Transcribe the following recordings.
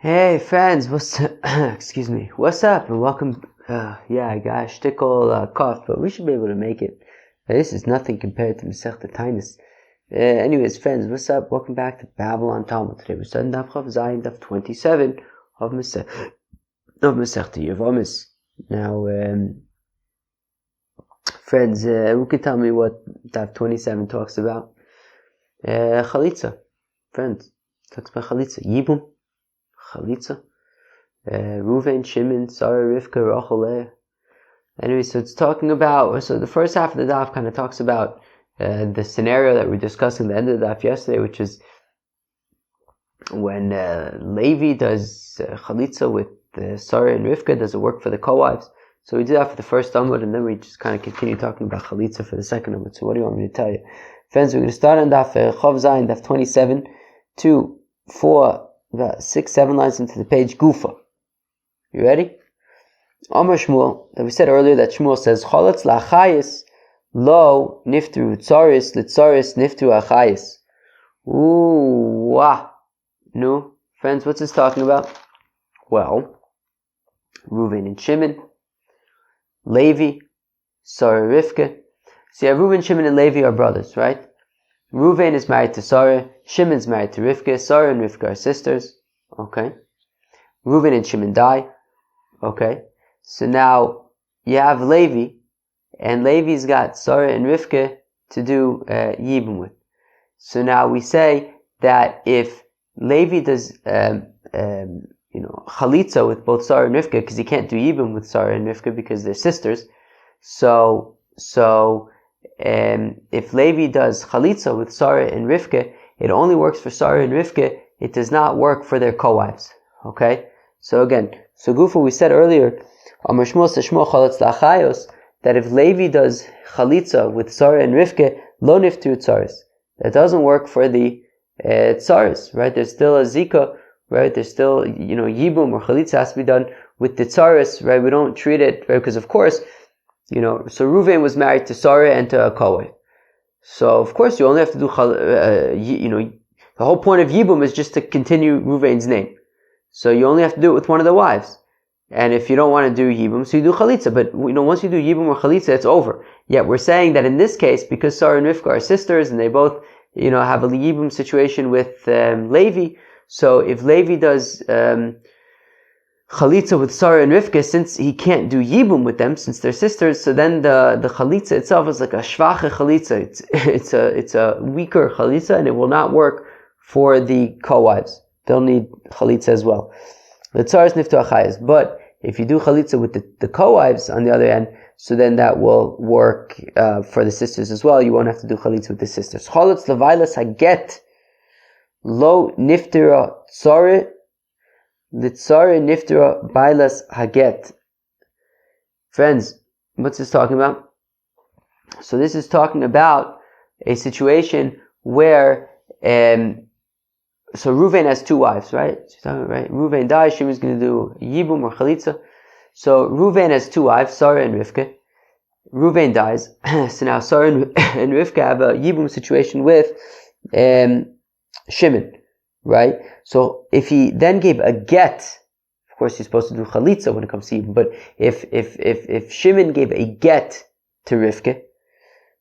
Hey friends, excuse me, what's up and welcome, I got a shtickle cough, but we should be able to make it. This is nothing compared to Masechta Tainus. Anyways, friends, what's up? Welcome back to Babylon Talmud. Today we're studying Daf Chav Zayin, Daf 27 of Masechta Yevamos. Now, friends, who can tell me what Daf 27 talks about? Chalitza. Friends, talks about Chalitza. Yibum. Chalitza, Reuven, Shimon, Sarah, Rivka, Rachel, Leah. Anyway, so it's talking about, so the first half of the daf kind of talks about the scenario that we're discussing at the end of the daf yesterday, which is when Levi does Chalitza with Sarah and Rivka, does it work for the co-wives? So we did that for the first Amud, and then we just kind of continue talking about Chalitza for the second Amud. So what do you want me to tell you? Friends, we're going to start on daf Chav Zayin, daf 27, 2, 4, about 6-7 lines into the page, Gufa. You ready? Amar Shmuel, that we said earlier that Shmuel says, Cholatz la'achayis lo niftru tzaris l'tzaris niftru achayis. Ooh, wah. No, friends, what's this talking about? Well, Reuven and Shimon, Levi, Sarah, Rivka. So yeah, Reuven, Shimon, and Levi are brothers, right? Reuven is married to Sarah, Shimon's married to Rivka, Sarah and Rivka are sisters, okay. Reuven and Shimon die, okay. So now you have Levi, and Levi's got Sarah and Rivka to do Yibum with. So now we say that if Levi does, Chalitza with both Sarah and Rivka, because he can't do Yibum with Sarah and Rivka because they're sisters, so if Levi does Chalitza with Sarah and Rivka, it only works for Sarah and Rivka, it does not work for their co-wives. Okay? So again, Gufa, we said earlier, Amar Shmuel Shmuel Chalatz La'achayos, that if Levi does Chalitza with Sarah and Rivka, lo niftu tzaris. That doesn't work for the tzaris, right? There's still a zika, right? There's still, Yibum or Chalitza has to be done with the tzaris, right? We don't treat it, right? Because of course, so Reuven was married to Sarah and to a Kohen. So of course you only have to do, the whole point of Yibum is just to continue Reuven's name. So you only have to do it with one of the wives. And if you don't want to do Yibum, so you do Chalitza. But once you do Yibum or Chalitza, it's over. Yet we're saying that in this case, because Sarah and Rivka are sisters and they both, have a Yibum situation with Levi. So if Levi does Chalitza with Sarah and Rivka, since he can't do Yibum with them, since they're sisters, so then the Chalitza itself is like a Shvache Chalitza. It's a weaker Chalitza, and it will not work for the co-wives. They'll need Chalitza as well. The Tzaris Niftu Achayas. But if you do Chalitza with the co-wives on the other end, so then that will work for the sisters as well. You won't have to do Chalitza with the sisters. Cholatz Levailas Haget Lo Niftira Tzari Litzari Niftira Bailas Haget. Friends, what's this talking about? So this is talking about a situation where so Reuven has two wives, right? Reuven dies, Shimon's going to do Yibum or Chalitza. So Reuven has two wives, Sarah and Rivka. Reuven dies, so now Sarah and Rivka have a Yibum situation with Shimon, right? So if he then gave a get, of course he's supposed to do Chalitza when it comes to Yibum, but if Shimon gave a get to Rivka,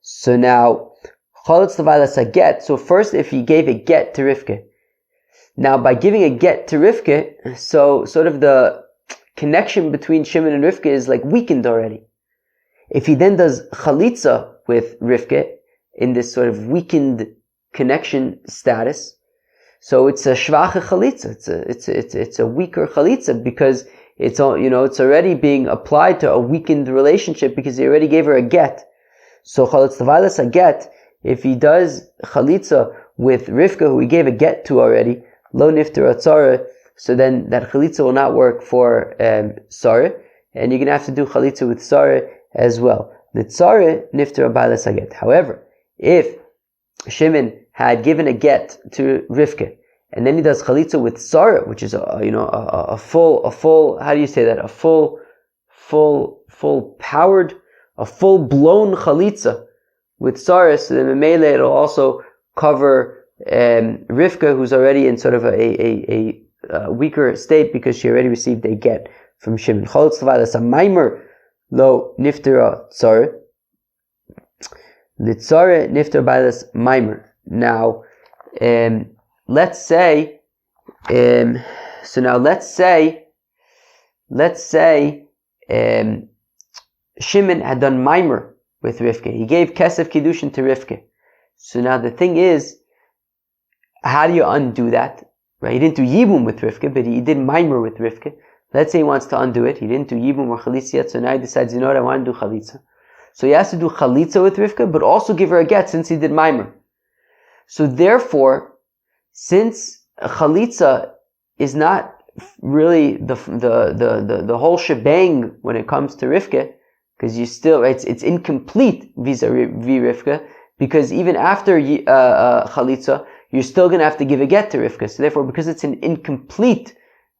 so now Cholatz Levailas a get. So first, if he gave a get to Rivka, now by giving a get to Rivka, so sort of the connection between Shimon and Rivka is like weakened already. If he then does Chalitza with Rivka in this sort of weakened connection status, so it's a Shvache Chalitza. It's a weaker Chalitza because it's already being applied to a weakened relationship because he already gave her a get. So Cholatz Levailas a get. If he does Chalitza with Rivka, who he gave a get to already, Lo Nifter Tzara, so then that Chalitza will not work for Sarah, and you're going to have to do Chalitza with Sarah as well. The Tzara Nifter Bailas Haget. However, if Shimon had given a get to Rivka, and then he does Chalitza with Sarah, which is a full, how do you say that? A full powered, a full blown Chalitza with Sarah, so then Memele it'll also cover Rivka, who's already in sort of a weaker state because she already received a get from Shimon. Cholitz levadas amaimer lo niftera tzara. Litzara nifter bailas maimer. Now, let's say Shimon had done maimer with Rivka. He gave kesef kiddushin to Rivka. So now the thing is, how do you undo that? Right? He didn't do yibum with Rivka, but he did maimer with Rivka. Let's say he wants to undo it. He didn't do yibum or chalitza yet, so now he decides, you know what, I want to do chalitza. So he has to do chalitza with Rivka, but also give her a get since he did maimer. So therefore, since chalitza is not really the whole shebang when it comes to Rivka, because you still, right, it's incomplete vis-a-vis Rivka, because even after chalitza, you're still going to have to give a get to Rivka. So therefore, because it's an incomplete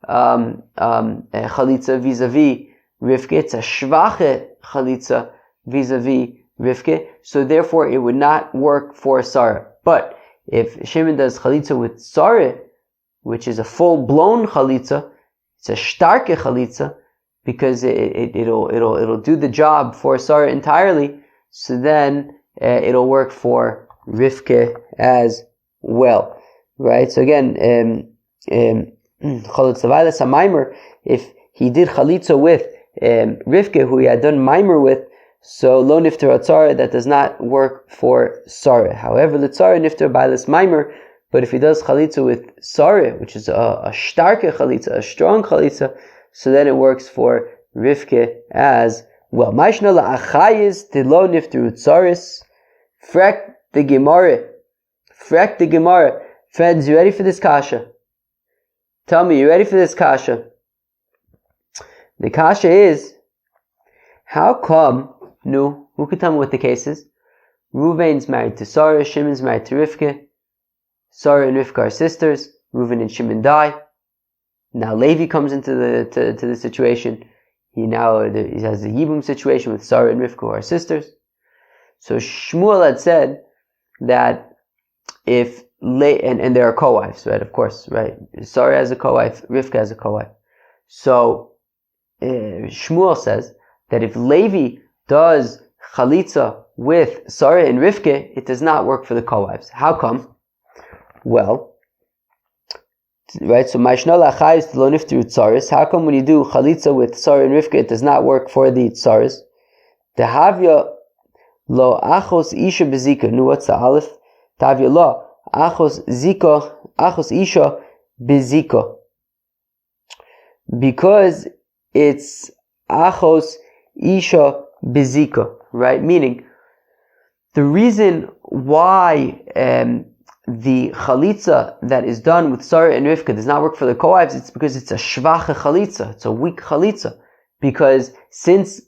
chalitza vis-a-vis Rivka, it's a shvache chalitza vis-a-vis Rivka, so therefore it would not work for Sarah. But if Shimon does chalitza with Sarah, which is a full-blown chalitza, it's a starke chalitza, because it'll do the job for Sarah entirely, so then it'll work for Rivka as well, right? So again, chalitza vaylas maimer, if he did chalitza with Rivka, who he had done maimer with, so lo nifter atzara, that does not work for Sarah. However, l'tzara nifter bailas maimer, but if he does chalitza with Sarah, which is a starke chalitza, a strong chalitza, so then it works for Rivka as well. Maishna la'achayis tilo nifter utzaris. Frek the Gemara. Friends, you ready for this kasha? Tell me, you ready for this kasha? The kasha is, how come, who can tell me what the case is? Reuven's married to Sarah, Shimon's married to Rivka. Sarah and Rivka are sisters. Reuven and Shimon die. Now Levi comes into the situation. He has the Yibum situation with Sarah and Rivka, who are sisters. So Shmuel had said that if and there are co-wives, right? Of course, right? Sarah has a co-wife, Rivka has a co-wife. So Shmuel says that if Levi does chalitza with Sarah and Rivka, it does not work for the co-wives. How come? Well, right, so Maishna la'achayis lo nifter utzaris. How come when you do chalitza with Sarah and Rivka, it does not work for the tzaris? Dehavya lo achos isha bezika. Nu, what's the aleph? Dehavya lo achos isha bezika. Because it's achos isha bezika, right? Meaning, the reason why the chalitza that is done with Sarah and Rivka does not work for the co-wives, it's because it's a shvache chalitza, it's a weak chalitza. Because since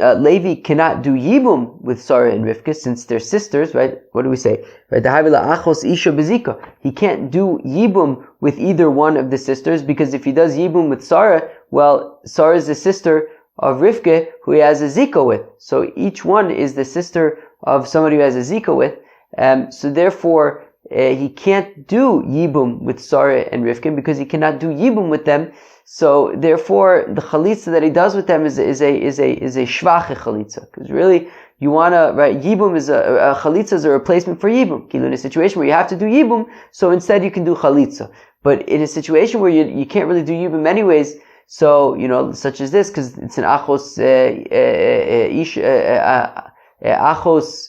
Levi cannot do yibum with Sarah and Rivka, since they're sisters, right? What do we say? Right? Achos isha bezika. He can't do yibum with either one of the sisters, because if he does yibum with Sarah, well, Sarah is the sister of Rivka who he has a zika with. So each one is the sister of somebody who has a zika with. So therefore, he can't do yibum with Sarah and Rivka because he cannot do yibum with them. So therefore, the chalitza that he does with them is a shvache chalitza. Because really, you wanna, right? Yibum is a chalitza is a replacement for yibum. In a situation where you have to do yibum, so instead you can do chalitza. But in a situation where you can't really do yibum anyways, so such as this, because it's an achos achos.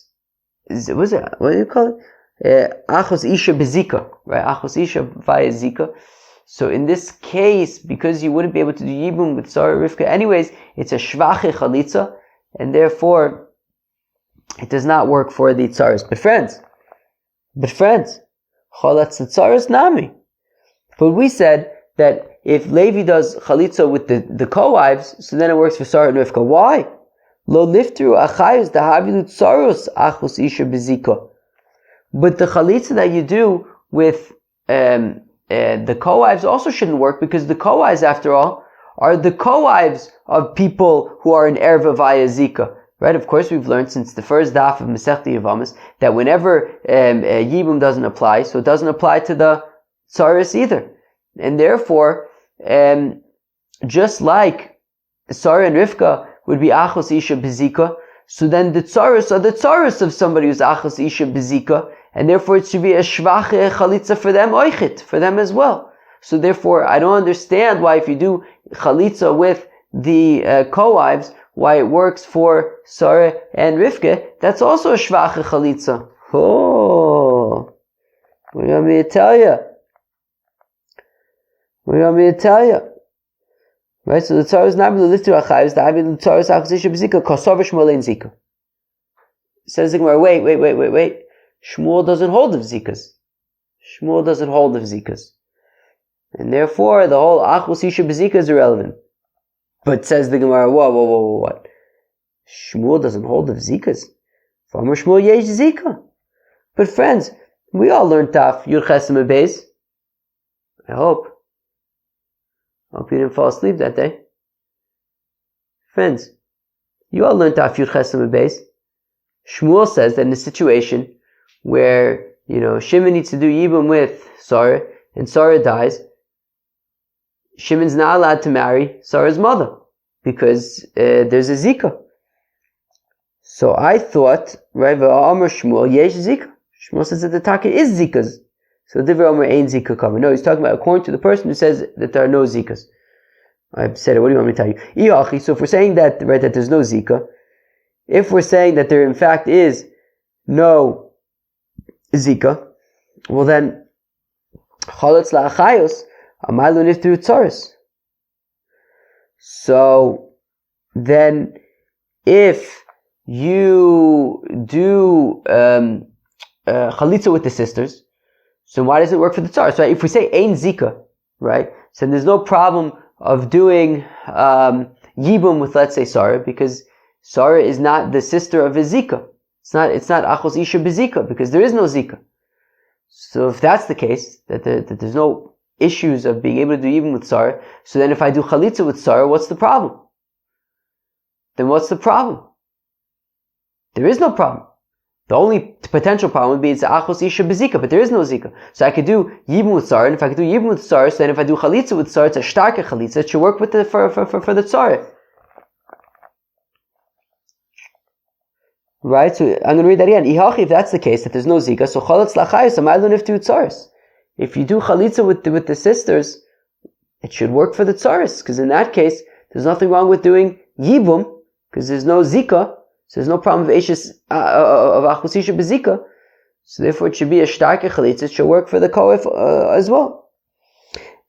What do you call it? Achos isha bezika, right? Achos isha via zika. So in this case, because you wouldn't be able to do yibum with Sarah Rivka anyways, it's a shvache chalitza, and therefore it does not work for the tzaris. But friends, chalatz tzaris nami. But we said that if Levi does chalitza with the co-wives, so then it works for Sarah and Rivka. Why? Lo liftru achayus dahavilu tzaros achos isha bezika. But the chalitza that you do with the co-wives also shouldn't work, because the co-wives, after all, are the co-wives of people who are in erva via zika. Right? Of course, we've learned since the first daf of Masechta Yevamos that whenever yibum doesn't apply, so it doesn't apply to the tzaris either. And therefore, just like Sarah and Rivka would be achos isha bezika, so then the tzaros are the tzaros of somebody who's achos isha bezika, and therefore it should be a shvache chalitza for them, oichit, for them as well. So therefore, I don't understand why if you do chalitza with the co-wives, why it works for Sarah and Rivka, that's also a shvache chalitza. Oh, what do you want me to tell you? What do you want me to tell you? Right, so the tzara is not really listed achayos. The avi the tzara is achzisha b'zika kosover Shmuel ein zika. Says the Gemara, wait. Shmuel doesn't hold of zikas. Shmuel doesn't hold of zikas, and therefore the whole achos isha b'zika is irrelevant. But says the Gemara, what? Shmuel doesn't hold of zikas. Farmer Shmuel yesh zika. But friends, we all learned Taf Yud Ches Amud Beis. I hope you didn't fall asleep that day. Friends, you all learned Taf Yud Ches Amud Beis. Shmuel says that in a situation where, Shimon needs to do Yibum with Sarah, and Sarah dies, Shimon's not allowed to marry Sarah's mother, because there's a Zika. So I thought, right, V'amar Shmuel, yesh Zika. Shmuel says that the Taka is Zikas. So Divrei Omer ain't Zika cover. No, he's talking about according to the person who says that there are no Zikas. I've said it, what do you want me to tell you? So if we're saying that, right, that there's no Zika, if we're saying that there in fact is no Zika, well then, Chalatz la'achayos, amaylu niftu tzaris. So then, if you do chalitza with the sisters, so why does it work for the tzaris? Right? If we say ein zika, right? So there's no problem of doing yibum with, let's say, Sarah, because Sarah is not the sister of a zika. It's not achos isha bezika, because there is no zika. So if that's the case, that there's no issues of being able to do yibum with Sarah, so then if I do chalitza with Sarah, what's the problem? Then what's the problem? There is no problem. The only potential problem would be it's achos isha bezika, but there is no zika. So I could do yibum with Sarah, and if I could do yibum with Sarah, so then if I do chalitza with Sarah, it's a starke chalitza. It should work with for the tzara. Right? So I'm going to read that again. Ihachi, if that's the case, that there's no zika, so chalatz lachayos amaylu niftu tzaris. If you do chalitza with the sisters, it should work for the tzaris, because in that case, there's nothing wrong with doing yibum, because there's no zika. So there's no problem of achos isha bezika. So therefore it should be a starke chalitza. It should work for the koef as well.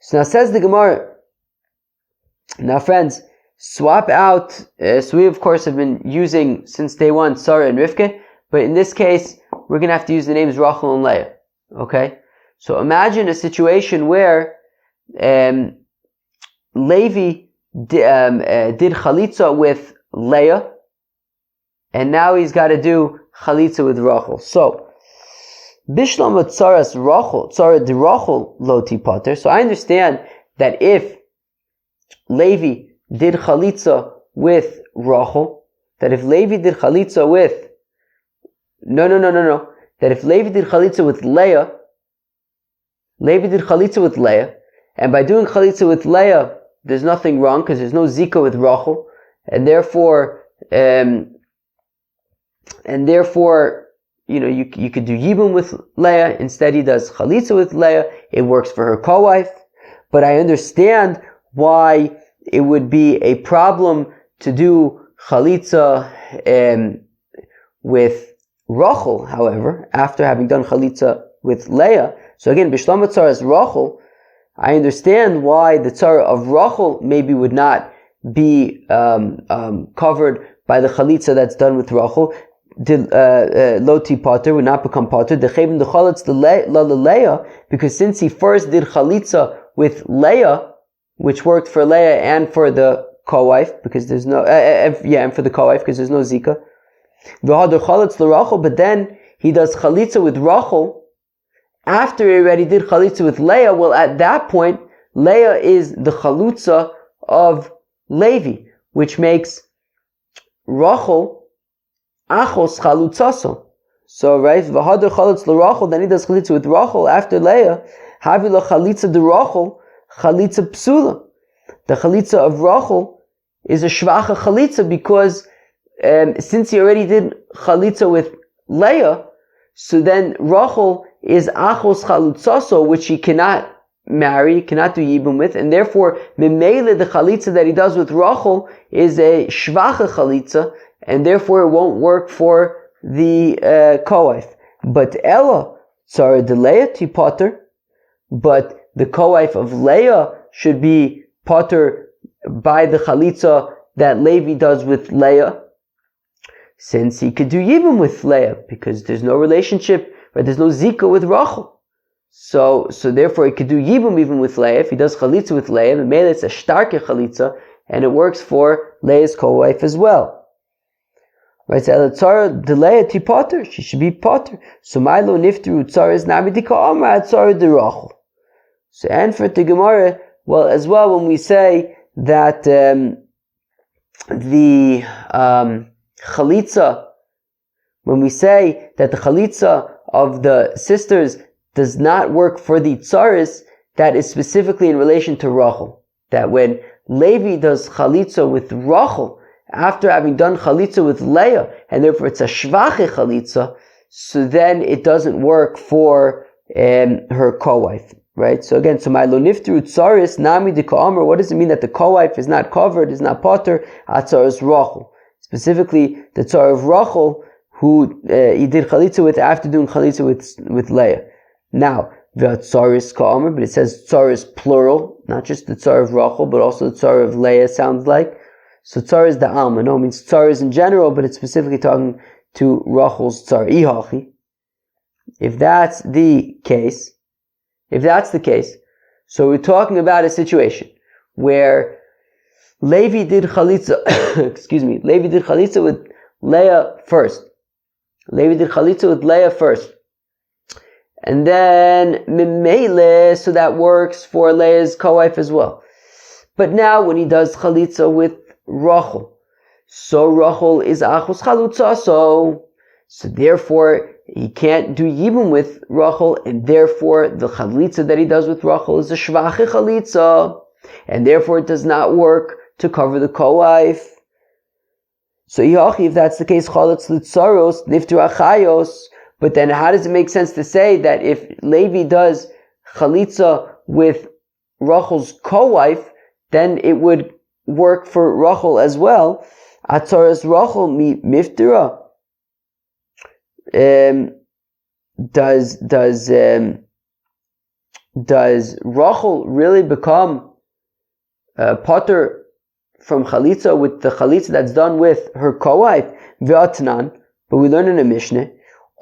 So now says the Gemara. Now friends, swap out. So we of course have been using since day one Sarah and Rivka, but in this case we're going to have to use the names Rachel and Leah. Okay. So imagine a situation where Levi did chalitza with Leah, and now he's got to do chalitza with Rachel. So, Bishlam tzaras Rachel, tzara de Rachel loti pater. So I understand that if Levi did chalitza with Rachel, that if Levi did chalitza with, that if Levi did chalitza with Leah, and by doing chalitza with Leah, there's nothing wrong, because there's no zika with Rachel, and therefore, you could do yibum with Leah. Instead, he does chalitza with Leah. It works for her co-wife. But I understand why it would be a problem to do chalitza with Rachel, however, after having done chalitza with Leah. So again, bishlam tzaras Rachel, I understand why the tzara of Rachel maybe would not be covered by the chalitza that's done with Rachel. Loti pater would not become pater. Because since he first did chalitza with Leah, which worked for Leah and for the co-wife, because there's no and for the co-wife because there's no zika. But then he does chalitza with Rachel after he already did chalitza with Leah. Well, at that point, Leah is the chalutza of Levi, which makes Rachel achos chalutzaso. So, right, v'hadar chalutz l'Rachel, then he does chalitza with Rachel after Leah. Havi lo chalitza de Rachel. chalitza psula. The chalitza of Rachel is a shvacha chalitza because since he already did chalitza with Leah, so then Rachel is achos chalutzaso, which he cannot marry, cannot do yibum with, and therefore memele the chalitza that he does with Rachel is a shvacha chalitza, and therefore it won't work for the co-wife. But Ella, sorry, the Leah to potter, but the co-wife of Leah should be potter by the chalitza that Levi does with Leah, since he could do yibum with Leah, because there's no relationship, right? There's no zika with Rachel. So therefore he could do yibum even with Leah. If he does chalitza with Leah, maybe it's a starke chalitza, and it works for Leah's co-wife as well. Right? So Elatzara de Leah ti potter, she should be potter. So Milo nifteru tzara is nabidika amra tzara de Rachel. So and for the Gemara, well, as well, when we say that the chalitza, when we say that the chalitza of the sisters does not work for the tzaris, that is specifically in relation to Rachel. That when Levi does chalitza with Rachel, after having done chalitza with Leah, and therefore it's a shvache chalitza, so then it doesn't work for her co-wife. Right? So again, so my lo nifteru tzaris nami de ka'amr, what does it mean that the co-wife is not covered, is not potter, atzaris Rachel? Specifically, the tzar of Rachel, who he did chalitza with after doing chalitza with Leah. Now, v'atzaris ka'amr, but it says tzaris plural, not just the tzar of Rachel, but also the tzar of Leah, sounds like. So tzar is the alma. No, it means tzar is in general, but it's specifically talking to Rachel's tzar. Ihachi. If that's the case, so we're talking about a situation where Levi did chalitza, Levi did chalitza with Leah first. And then Mimele, so that works for Leah's co-wife as well. But now when he does chalitza with Rachel, so Rachel is achos chalutza, so therefore he can't do yibum with Rachel, and therefore the chalitza that he does with Rachel is a shvache chalitza, and therefore it does not work to cover the co-wife. So if that's the case, chalitz litzaros niftu achayos. But then how does it make sense to say that if Levi does chalitza with Rachel's co-wife, then it would work for Rachel as well? Atzaras Rachel miftira. Does Rachel really become potter from chalitza with the chalitza that's done with her co-wife? Ve'atnan, but we learn in a Mishnah,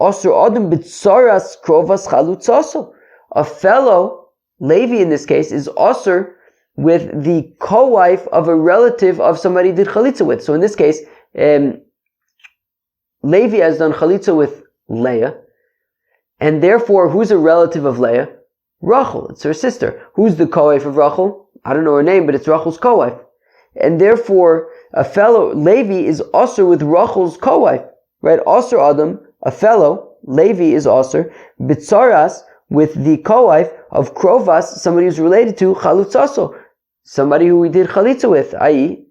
Osur Adam b'tzaras krovas chalutzaso. A fellow, Levi in this case, is osur with the co-wife of a relative of somebody he did chalitza with. So in this case, Levi has done chalitza with Leah, and therefore, who's a relative of Leah? Rachel, it's her sister. Who's the co-wife of Rachel? I don't know her name, but it's Rachel's co-wife. And therefore, a fellow, Levi, is osur with Rachel's co-wife. Right? Osur Adam, a fellow, Levi is osur, bitzaras, with the co-wife of Krovas, somebody who's related to Chalutzaso, somebody who we did Chalitza with, i.e.,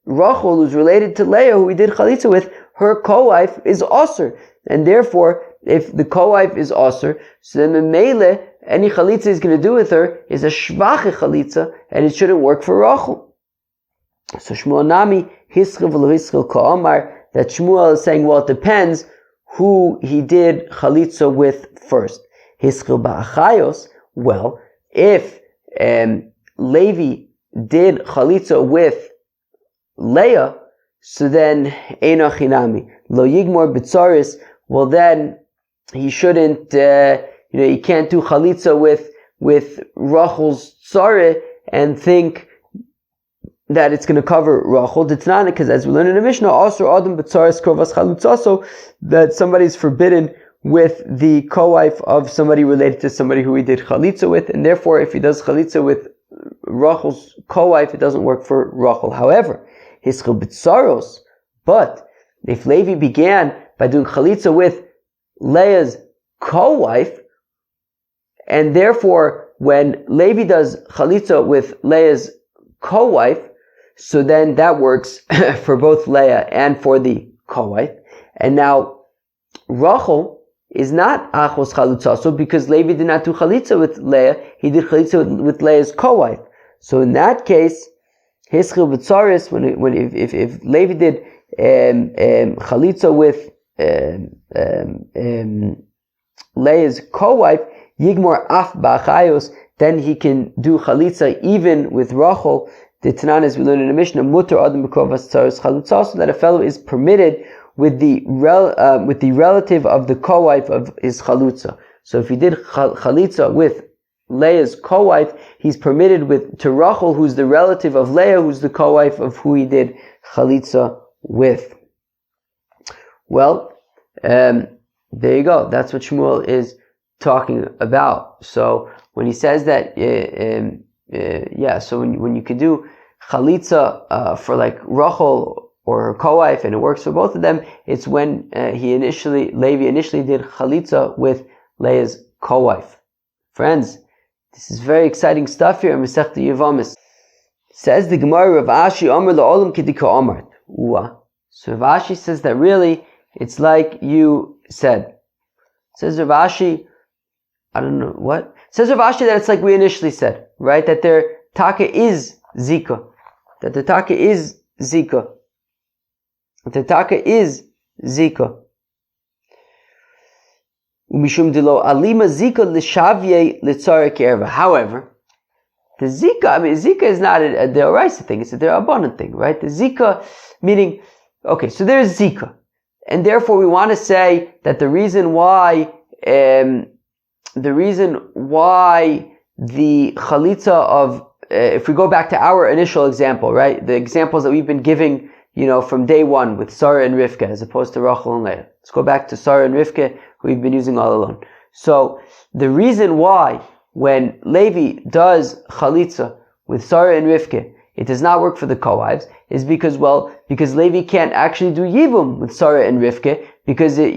Rachel, who's related to Leah, who we did Chalitza with, her co-wife is osur. And therefore, if the co-wife is osur, so then Memele, any Chalitza he's going to do with her is a Shvache Chalitza, and it shouldn't work for Rachel. So Shmuel Nami, Hischel v'lo Hischel ka'amar, that Shmuel is saying, well, it depends who he did Chalitza with first. Hischel ba'achayos, well, if Levi did Chalitza with Leah, so then Eino Chinami, Lo Yigmor B'tzaris, well then he shouldn't, he can't do Chalitza with Rachel's Tzare and think that it's going to cover Rachel. D'Tnana, because as we learn in the Mishnah, also Adam B'tzaris Krovas Chalutzaso, that somebody's forbidden with the co-wife of somebody related to somebody who he did Chalitza with, and therefore if he does Chalitza with Rachel's co-wife, it doesn't work for Rachel. However, Hischel B'tzaros, but if Levi began by doing Chalitza with Leah's co-wife, and therefore when Levi does chalitza with Leah's co-wife, so then that works for both Leah and for the co-wife. And now Rachel is not achos chalutzaso because Levi did not do chalitza with Leah, he did chalitza with Leah's co-wife. So in that case, hischil v'tzaris, if Levi did chalitza with Leah's co-wife, yigmor af ba'achayos, then he can do chalitza even with Rachel. The Tanan, as we learn in the Mishnah, mutar adam b'krovas tzaris chalutza, so that a fellow is permitted with the relative of the co-wife of his chalutza. So if he did chalitza with Leah's co-wife, he's permitted to Rachel, who's the relative of Leah, who's the co-wife of who he did chalitza with. Well, there you go. That's what Shmuel is talking about. So when he says that, so when you could do chalitza for like Rachel or her co-wife, and it works for both of them, it's when Levi initially did chalitza with Leah's co-wife. Friends, this is very exciting stuff here in Masechta Yevamos. Says the Gemara, Rav Ashi Omer la'olam kedika omart. So Rav Ashi says that really, it's like you said. Says Rav Ashi, I don't know what. Says Rav Ashi that it's like we initially said, right? That their taka is zika. That the taka is zika. The taka is zika. Umishum dilo alima zika l'shavye l'tzarek erva. However, the zika, zika is not a deoraisa thing; it's a derabbanan thing, right? The zika, meaning, okay, so there's zika, and therefore we want to say that the reason why the chalitza of, if we go back to our initial example, right, the examples that we've been giving, from day one with Sarah and Rivka as opposed to Rachel and Leah. Let's go back to Sarah and Rivka, who we've been using all along. So the reason why when Levi does chalitza with Sarah and Rivka, it does not work for the co-wives, is because Levi can't actually do yibum with Sarah and Rivka, because if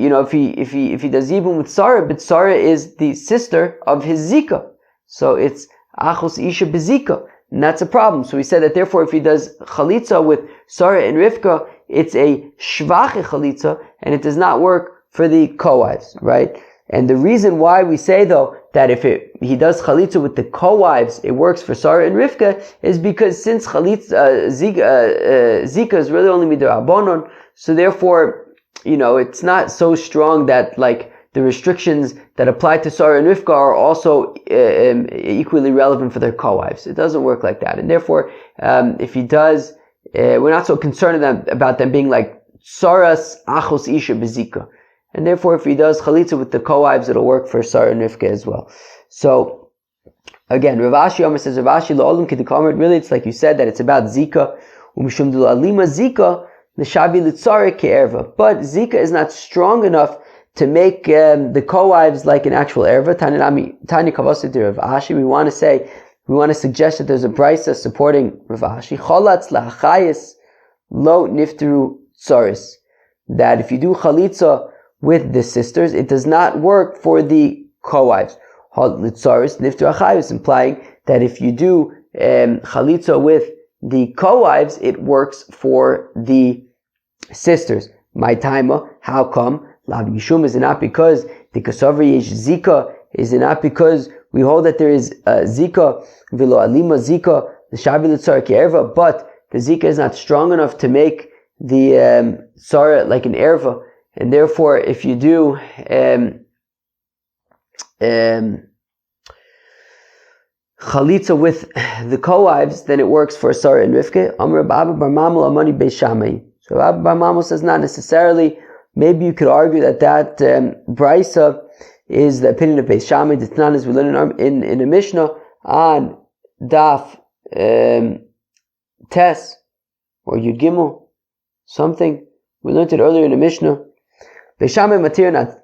he does yibum with Sarah, but Sarah is the sister of his zika, so it's achos isha bezika. And that's a problem. So we said that therefore if he does chalitza with Sarah and Rivka, it's a shvache chalitza, and it does not work for the co-wives, right? And the reason why we say though that if he does chalitza with the co-wives, it works for Sarah and Rivka, is because since chalitza, zika is really only midrabanon, so therefore, it's not so strong that like the restrictions that apply to Sarah and Rivka are also equally relevant for their co-wives. It doesn't work like that. And therefore, if he does, we're not so concerned about them being like Sarah's achos isha bezika. And therefore, if he does chalitza with the co-wives, it'll work for Sarah and Rivka as well. So, again, Rav Ashi Omer says, Rav Ashi la'olam kedikamer, really it's like you said, that it's about zika. Umishum dula alima zika, l'shavi l'tzarek ke'erva. But zika is not strong enough to make the co-wives like an actual erva. Tani kavasi to Rav Ashi. We want to suggest that there's a brisa supporting Rav Ashi. Cholatz la'achayis lo nifteru tzaris. That if you do chalitza with the sisters, it does not work for the co-wives. Tzaris nifteru achayis, implying that if you do chalitza with the co-wives, it works for the sisters. My taima, how come? Lav Yishum, is it not because the Kasavri Yesh Zika, is it not because we hold that there is Zika, Vilo Alima Zika, the Shavi L'Tzar Ke'erva, but the Zika is not strong enough to make the Tzara like an Erva, and therefore if you do Chalitza with the co-wives, then it works for Sarah and Rivka. Amr Baba Bar Mamul Amani Beis Shammai. So Baba Bar Mamul says not necessarily. Maybe you could argue that brisa is the opinion of Beis Shammai. The Tanan, as we learn in the Mishnah on Daf Tes or Yud Gimel, something we learned it earlier in the Mishnah. Beis Shammai matir not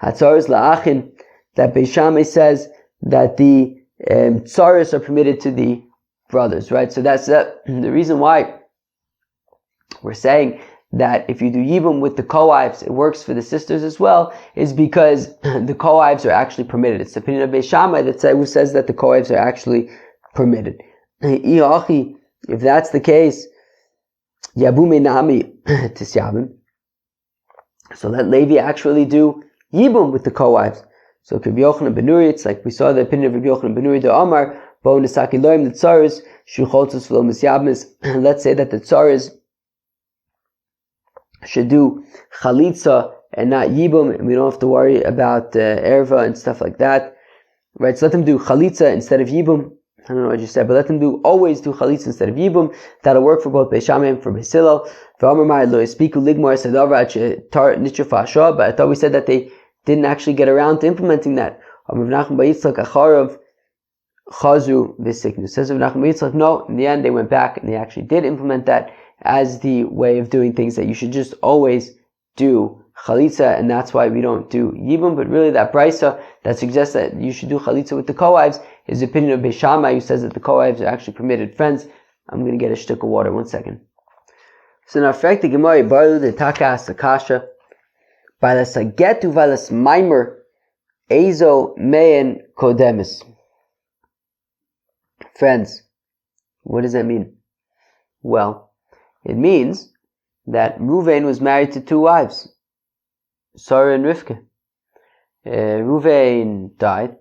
hatzaros la'achin. That Beis Shammai says that the tzaros are permitted to the brothers, right? So that's the reason why we're saying that if you do Yibum with the co-wives, it works for the sisters as well, is because the co-wives are actually permitted. It's the opinion of Beis Shammai who says that the co-wives are actually permitted. If that's the case, Yabume Nami Tisyabim. So let Levi actually do Yibum with the co-wives. So Rabbi Yochanan ben Nuri, it's like we saw the opinion of Rabbi Yochanan ben Nuri, the Amar, Bo Nisaki Loim, the Tsaris, Shucholtus V'lo Misyabmis. Let's say that the Tsaris should do Chalitza and not Yibum, and we don't have to worry about Erva and stuff like that. Right, so let them do Chalitza instead of Yibum. I don't know what you said, but let them always do Chalitza instead of Yibum. That'll work for both Beis Shammai and for Beis Hillel. But I thought we said that they didn't actually get around to implementing that. Says Rav Nachman bar Yitzchak, no, in the end they went back and they actually did implement that as the way of doing things, that you should just always do Chalitza, and that's why we don't do Yibum. But really that Brisa that suggests that you should do Chalitza with the co-wives is the opinion of Beis Shammai, who says that the co-wives are actually permitted. Friends, I'm going to get a shtick of water, 1 second. So now, the Gemara, Baru the Takas Akasha, Balas Agetu Valas Maimer, Ezo Me'en Kodemis. Friends, what does that mean? Well, it means that Ruvain was married to 2 wives, Sarah and Rivka. Ruvain died,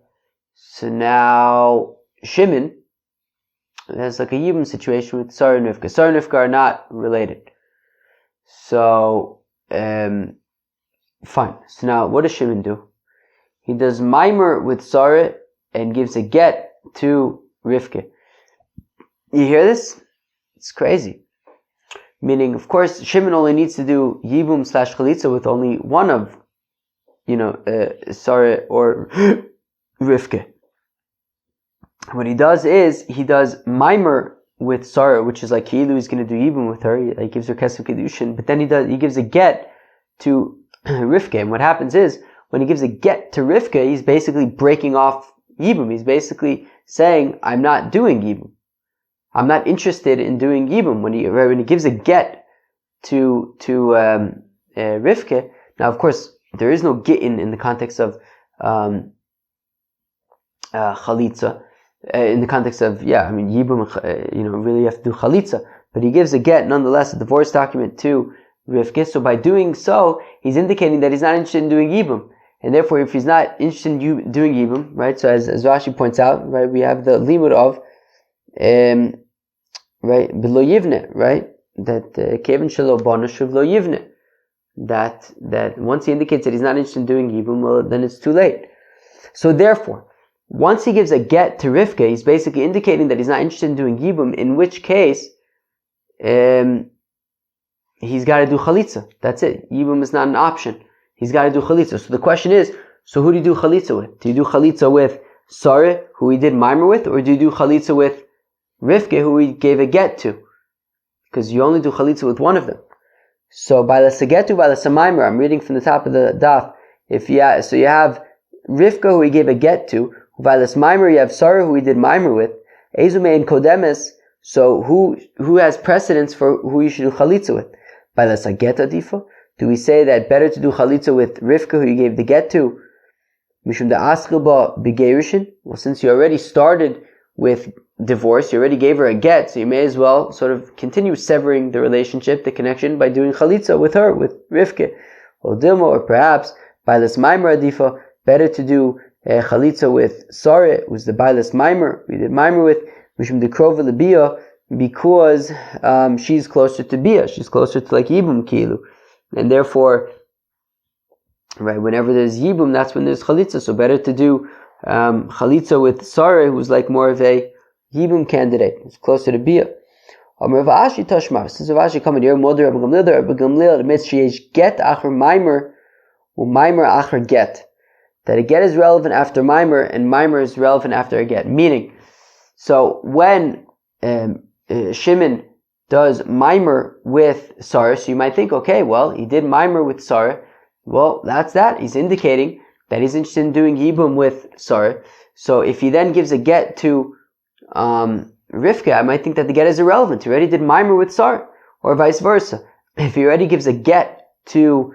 so now Shimon has like a Yibum situation with Sarah and Rivka. Sarah and Rivka are not related. So, fine. So now, what does Shimon do? He does Maimer with Sarah and gives a get to Rivka. You hear this? It's crazy. Meaning, of course, Shimon only needs to do Yibum / Chalitza with only one of, Sarah or Rivka. What he does is, he does Maimer with Sarah, which is like Ki'ilu, he's going to do Yibum with her, he gives her Kesef Kedushin, but then he gives a get to Rivka. And what happens is, when he gives a get to Rivka, he's basically breaking off Yibum. He's basically saying, I'm not doing Yibum. I'm not interested in doing Yibum. When he gives a get to Rivka, now of course, there is no gittin in the context of Chalitza. In the context of, Yibum, really you have to do Chalitza. But he gives a get, nonetheless, a divorce document to Rivka. So by doing so, he's indicating that he's not interested in doing Yibum. And therefore, if he's not interested in doing Yibum, right, so as Rashi points out, right, we have the limud of, right, B'lo Yivne, right, that Kevin Shelo Bona Shuv Lo Yivne. That once he indicates that he's not interested in doing Yibum, well, then it's too late. So therefore, once he gives a get to Rivka, he's basically indicating that he's not interested in doing Yibum, in which case, he's got to do Chalitza. That's it. Yibum is not an option. He's got to do Chalitza. So the question is, so who do you do Chalitza with? Do you do Chalitza with Sarah, who he did Maimer with, or do you do Chalitza with Rivka, who he gave a get to? Because you only do Chalitza with one of them. So by the Sagetu, by the Samaimer, I'm reading from the top of the daf. So you have Rivka, who he gave a get to. By the Maimer, you have Sarah, who he did Maimer with. Ezume and Kodemes. So who has precedence for who you should do Chalitza with? By the Sageta Difa? Do we say that better to do Chalitza with Rivka, who you gave the get to? Mishum da Aschilba Begerishin? Well, since you already started with divorce, you already gave her a get, so you may as well sort of continue severing the relationship, the connection, by doing Chalitza with her, with Rivka. Or Dilma, or perhaps, Bailas Maimer Adifa, better to do Chalitza with Sarah, who's the Bailas Maimer, we did Maimer with, Mishum de Krova Lebia, because she's closer to Bia, she's closer to like Yibum Kilu. And therefore, right, whenever there's Yibum, that's when there's Chalitza. So better to do Chalitza with Sarah, who's like more of a Yibum candidate. It's closer to Bia. Rav Ashi Tashmar. Since Rav Ashi coming here, Moder Rabbi Gamliel admits sheyesh get acher Maimer, u Maimer acher get. That a get is relevant after Maimer, and Maimer is relevant after a get. Meaning, so when Shimon does Maimer with Sarah, so you might think, okay, well, he did Maimer with Sarah. Well, that's that. He's indicating that he's interested in doing Yibum with Sarah. So if he then gives a get to Rivka, I might think that the get is irrelevant. He already did Maimer with Sarah, or vice versa. if he already gives a get to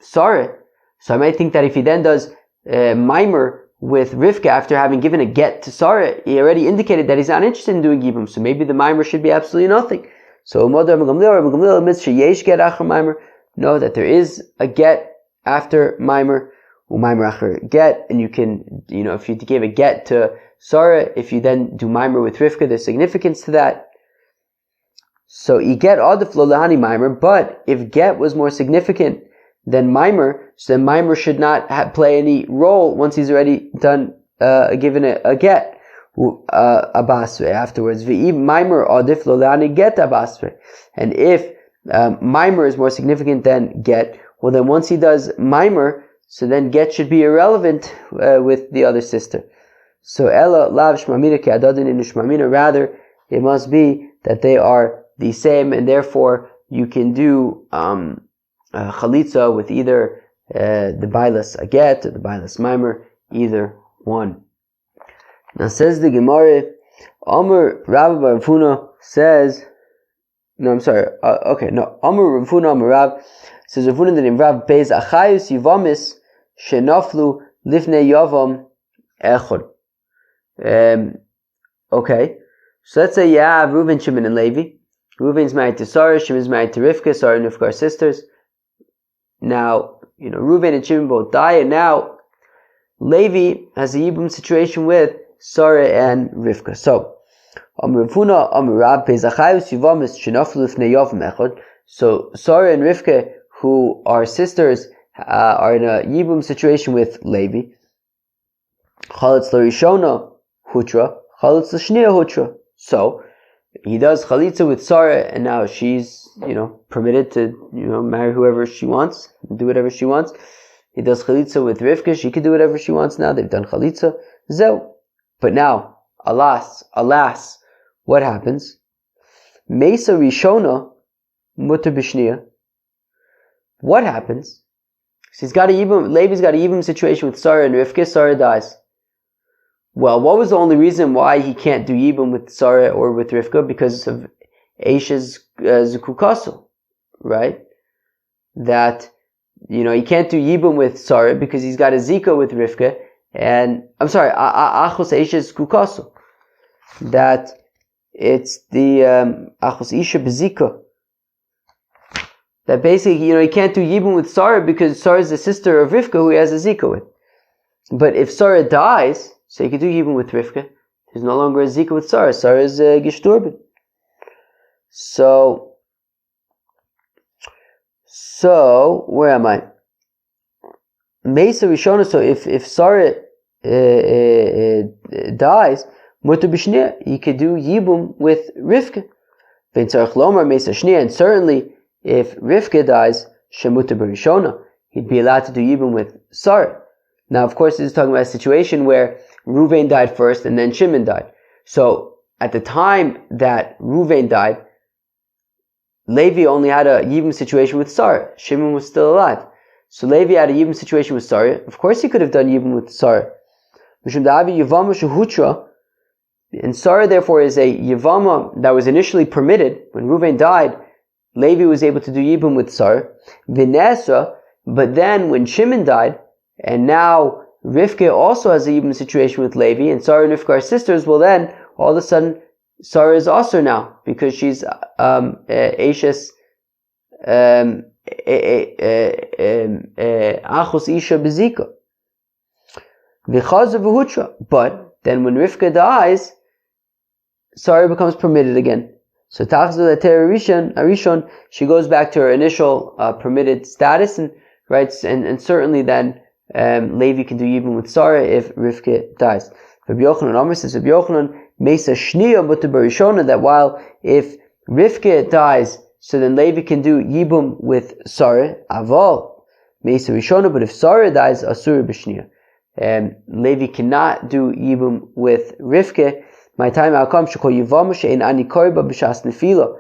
Sarah, so I might think that if he then does mimer with Rivka after having given a get to Sarah, he already indicated that he's not interested in doing Yibum, so maybe the mimer should be absolutely nothing. So know that there is a get after mimer, get, and you can, if you gave a get to Sarah, if you then do mimer with Rivka, there's significance to that. So you get adif lo lahani mimer, but if get was more significant than mimer, so then mimer should not play any role once he's already done given a get abasre afterwards. Mimer adif lo lahani get abasre, and if mimer is more significant than get, well then once he does mimer, so then get should be irrelevant with the other sister. So ella lav shmamina ki adadin in shmamina, rather it must be that they are the same, and therefore you can do chalitza with either the bailas aget or the bailas mimer, either one. Now says the Gemara, Amar Rav Bar Funa says, Amar Rav Funa Amar Rav says, Rav Funa that in Rav Beis Achayus Yevamos shenaflu lifnei Yavam echad. Okay, so let's say you have Reuven, Shimon, and Levi. Reuven's married to Sarah, Shimon's married to Rivka. Sarah and Rivka are sisters. Now, Reuven and Shimon both die, and now Levi has a Yibum situation with Sarah and Rivka. So, so Sarah and Rivka, who are sisters, are in a Yibum situation with Levi. Chalitz l'rishona hutra, chalitz l'shniya hutra. So he does chalitza with Sarah, and now she's, permitted to, marry whoever she wants, do whatever she wants. He does chalitza with Rivka, she can do whatever she wants now, they've done chalitza. Zeu. But now, alas, what happens? Mesa rishona mutter b'shniya. What happens? Levi's got a Yibum situation with Sarah and Rivka, Sarah dies. Well, what was the only reason why he can't do Yibum with Sarah or with Rivka? Because of Eisha's Zukukasu, right? That, he can't do Yibum with Sarah because he's got a Zika with Rivka, and, Achos Eisha's Zukukasu. That it's the Achos Isha Bezika. That basically, he can't do Yibum with Sarah because Sarah is the sister of Rivka who he has a Zika with. But if Sarah dies, so you can do Yibum with Rivka, there's no longer a Zika with Sarah. Sarah is Gishturban. So, where am I? Mesa Rishona, so if Sarah dies, Mutter B'Shniya, you could do Yibum with Rivka. Vein Tzarech Lomar Mesa Shniya, and certainly if Rivka dies, Shemutter B'Rishona, he'd be allowed to do Yibum with Sarah. Now, of course, this is talking about a situation where Reuven died first and then Shimon died. So, at the time that Reuven died, Levi only had a Yibum situation with Sarah. Shimon was still alive. So Levi had a Yibum situation with Sarah. Of course he could have done Yibum with Sarah. And Sarah therefore is a Yevama that was initially permitted. When Reuven died, Levi was able to do Yibum with Sarah. Vinesra, but then when Shimon died, and now Rivka also has a Yibum situation with Levi, and Sarah and Rivka are sisters, well then, all of a sudden, Sarah is also now, because she's Eishes Achos Isha Bezika. V'chazav v'hutra. But then when Rivka dies, Sarah becomes permitted again. So Tachzul Eter Arishon, she goes back to her initial permitted status, and writes, and certainly then Levi can do Yibum with Sarah if Rivka dies. Rabbi Yochanan Amar says, Rabbi Yochanan Mesa Shniya Mutter B'Rishona, that while if Rivka dies, so then Levi can do Yibum with Sarah, Aval Mesa Rishona, but if Sarah dies, Asur B'Shniya. Levi cannot do Yibum with Rivka. My time outcome shekol Yevamos she'ein ani korba b'shas nefila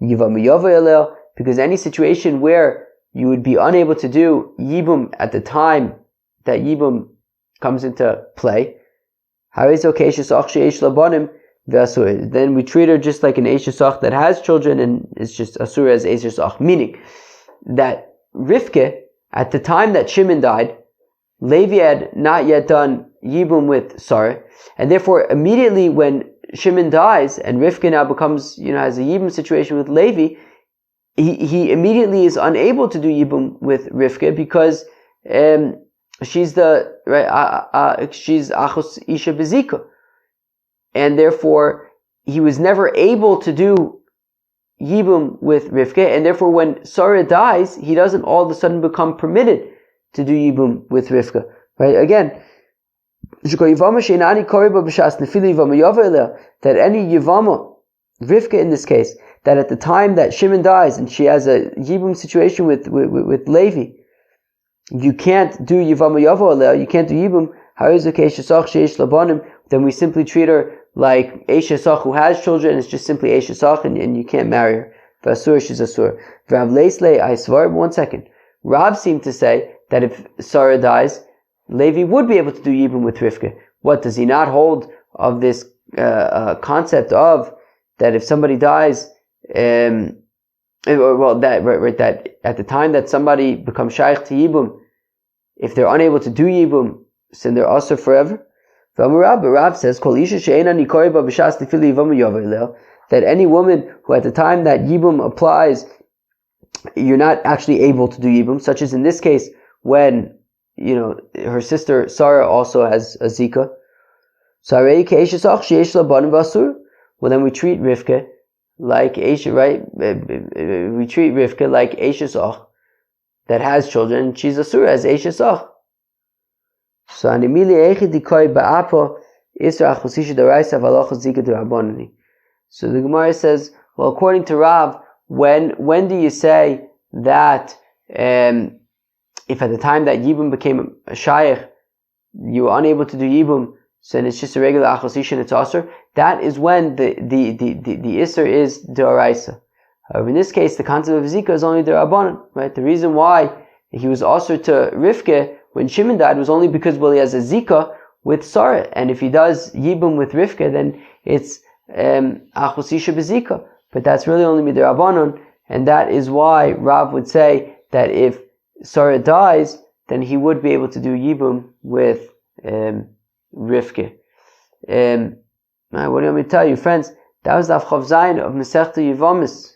Yevama yava elel, because any situation where you would be unable to do Yibum at the time that Yibum comes into play, how is okay she'sach she'esh labanim V'asur. Then we treat her just like an Eishes Ach that has children and is just asur as Eishes Ach. Meaning that Rivke, at the time that Shimon died, Levi had not yet done Yibum with Sarah, and therefore immediately when Shimon dies and Rivka now becomes, has a Yibum situation with Levi, he immediately is unable to do Yibum with Rivka because she's she's Achos Isha Bezika, and therefore he was never able to do Yibum with Rivka, and therefore when Sarah dies, he doesn't all of a sudden become permitted to do Yibum with Rivka. Right? Again, that any Yevama, Rivka in this case, that at the time that Shimon dies and she has a Yibum situation with Levi, you can't do Yevama Yavo Aleh, you can't do Yibum, then we simply treat her like Eishes Ach who has children, it's just simply Eishes Ach and you can't marry her. V'asur, she's asur. Rav Leisle, I swear, 1 second. Rav seemed to say that if Sarah dies, Levi would be able to do Yibum with Rivka. What, does he not hold of this concept of that if somebody dies, that at the time that somebody becomes shaykh to Yibum, if they're unable to do Yibum, then they're also forever? Rav says, that any woman who at the time that Yibum applies, you're not actually able to do Yibum, such as in this case, when, her sister Sarah also has a Zika. Well, then we treat Rivka like Eisha, right? We treat Rivka like Eishes Ach that has children, she's asur as Eishes Ach. So the Gemara says, well, according to Rav, when do you say that if at the time that Yibum became a shaykh, you were unable to do Yibum, so then it's just a regular achosisha and it's asur? That is when the isser is d'oraisa. However, in this case, the concept of Zika is only d'rabanan, right? The reason why he was asur to Rivke when Shimon died was only because, he has a Zika with Sarah, and if he does Yibum with Rivka, then it's achosisha bezika. But that's really only midrabanan, and that is why Rav would say that if Sarah dies, then he would be able to do Yibum with Rivka. What do you want me to tell you, friends? That was the Chav Zayin of Masechta Yevamos.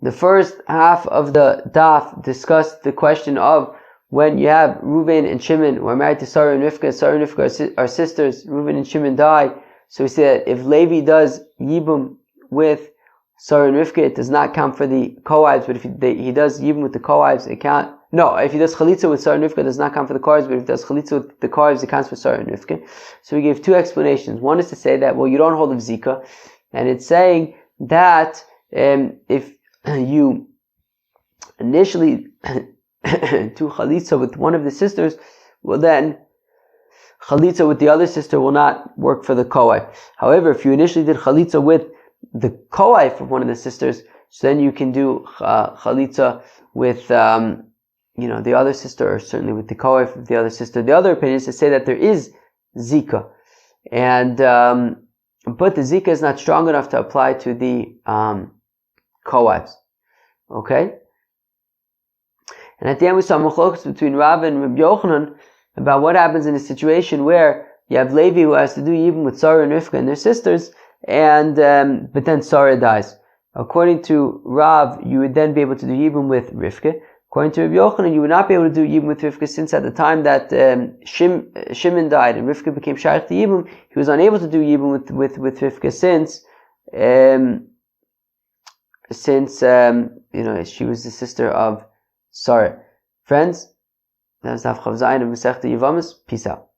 The first half of the daf discussed the question of when you have Reuven and Shimon who are married to Sarah and Rivka. Sarah and Rivka are sisters. Reuven and Shimon die. So we say that if Levi does Yibum with Sarah and Rivka, it does not count for the co-wives, but if he does Yibum with the co-wives, it count. No, if he does Chalitza with Sarah and Rivka, it does not count for the co-wives, but if he does Chalitza with the co-wives, it counts for Sarah and Rivka. So we gave two explanations. One is to say that, you don't hold of Zika, and it's saying that if you initially do Chalitza with one of the sisters, well then Chalitza with the other sister will not work for the co-wife. However, if you initially did Chalitza with the co-wife of one of the sisters, so then you can do Chalitza with the other sister, or certainly with the co-wife of the other sister. The other opinion is to say that there is Zika, and but the Zika is not strong enough to apply to the co-wives. Okay? And at the end we saw machlokas between Rav and Rabbi Yochanan about what happens in a situation where you have Levi who has to do Yibum with Sarah and Rivka and their sisters, and but then Sarah dies. According to Rav, you would then be able to do Yibum with Rivka. According to Rabbi Yochanan, you would not be able to do Yibum with Rivka, since at the time that Shimon died and Rivka became shaykh to Yibum, he was unable to do Yibum with Rivka since she was the sister of Sarah. Friends, that was Daf Chav Zayin of Masechta Yevamos. Peace out.